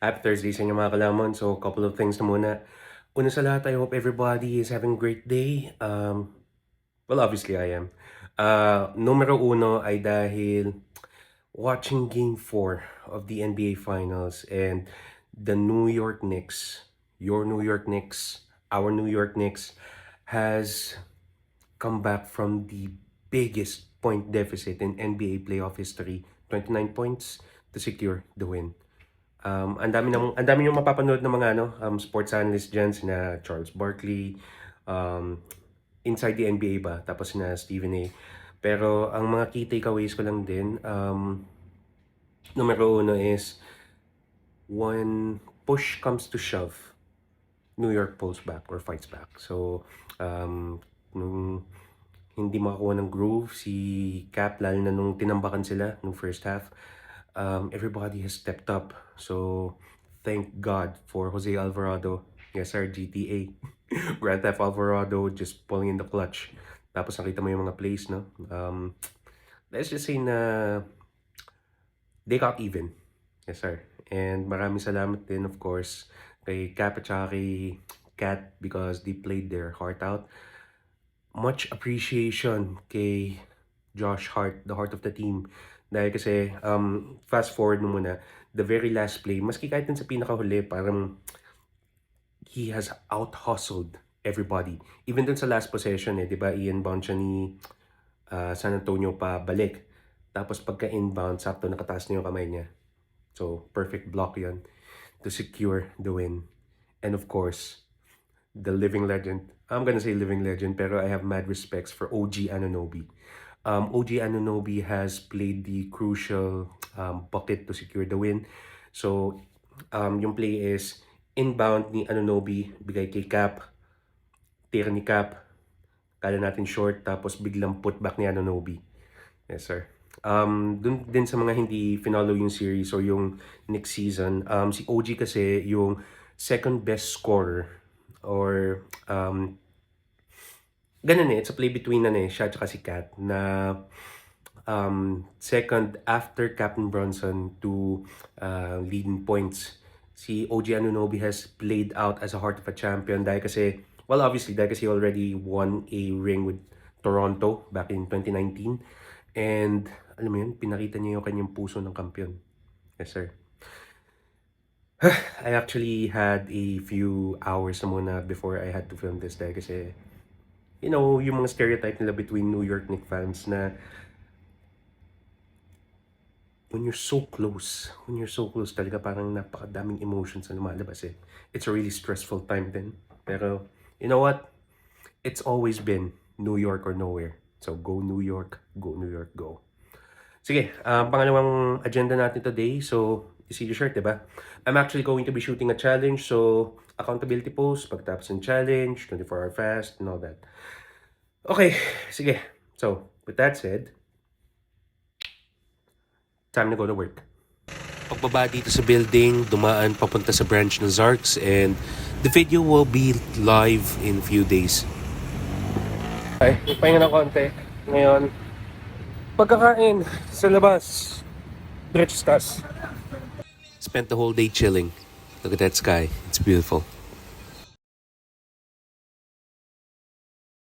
Happy Thursday sa inyo mga kalamon. So, couple of things na muna. Una sa lahat, I hope everybody is having a great day. Well, obviously I am. Numero uno ay dahil watching Game 4 of the NBA Finals and the New York Knicks, your New York Knicks, our New York Knicks, has come back from the biggest point deficit in NBA playoff history, 29 points to secure the win. Ang dami yung mapapanood ng mga sports analyst diyan sina Charles Barkley, um, inside the NBA ba, tapos sina Stephen A. Pero ang mga key takeaways ko lang din, numero uno is when push comes to shove, New York pulls back or fights back. So, nung hindi makakuha ng groove si Cap, lalo na nung tinambakan sila nung first half, everybody has stepped up. So, thank God for Jose Alvarado. Yes, sir, GTA. Grand Theft Alvarado just pulling in the clutch. Tapos nakita mo yung mga plays, no? Let's just say na they got even. Yes, sir. And maraming salamat din, of course, kay Cap at saka kay Cat because they played their heart out. Much appreciation kay Josh Hart, the heart of the team. Dahil kasi, fast forward mo muna, the very last play, maski kahit dun sa pinakahuli, parang he has out-hustled everybody. Even dun sa last possession, di ba, i-inbound siya ni San Antonio pa balik. Tapos pagka-inbound, sakto nakataas na yung kamay niya. So, perfect block yon to secure the win. And of course, the living legend. I'm gonna say living legend, pero I have mad respects for OG Anunoby. OG Anunoby has played the crucial bucket to secure the win. So, yung play is inbound ni Anunoby, bigay kay Cap, tira ni Cap, kala natin short, tapos biglang putback ni Anunoby. Yes, sir. Dun din sa mga hindi finalo yung series or yung next season, si OG kasi yung second best scorer or ganun it's a play between siya at si Cat na second after Captain Bronson to lead in points. Si OG Anunoby has played out as a heart of a champion dahil kasi, well, obviously, dahil kasi he already won a ring with Toronto back in 2019. And, alam mo yun, pinakita niya yung kanyang puso ng kampiyon. Yes, sir. I actually had a few hours na muna before I had to film this dahil kasi, you know, yung mga stereotype nila between New York Knicks fans na when you're so close talaga parang napakadaming emotions na lumalabas eh. It's a really stressful time then. Pero, you know what? It's always been New York or nowhere. So, go New York, go. Sige, pangalawang agenda natin today. So, you see the shirt, diba? I'm actually going to be shooting a challenge. So, accountability post, pagtapos ng challenge, 24-hour fast, and all that. Okay, sige. So, with that said, time to go to work. Pagbaba dito sa building, dumaan papunta sa branch ng Zarks, and the video will be live in a few days. Okay, ipahinga ng konti. Ngayon, pagkakain sa labas, diretso taas. Spent the whole day chilling. Look at that sky. It's beautiful.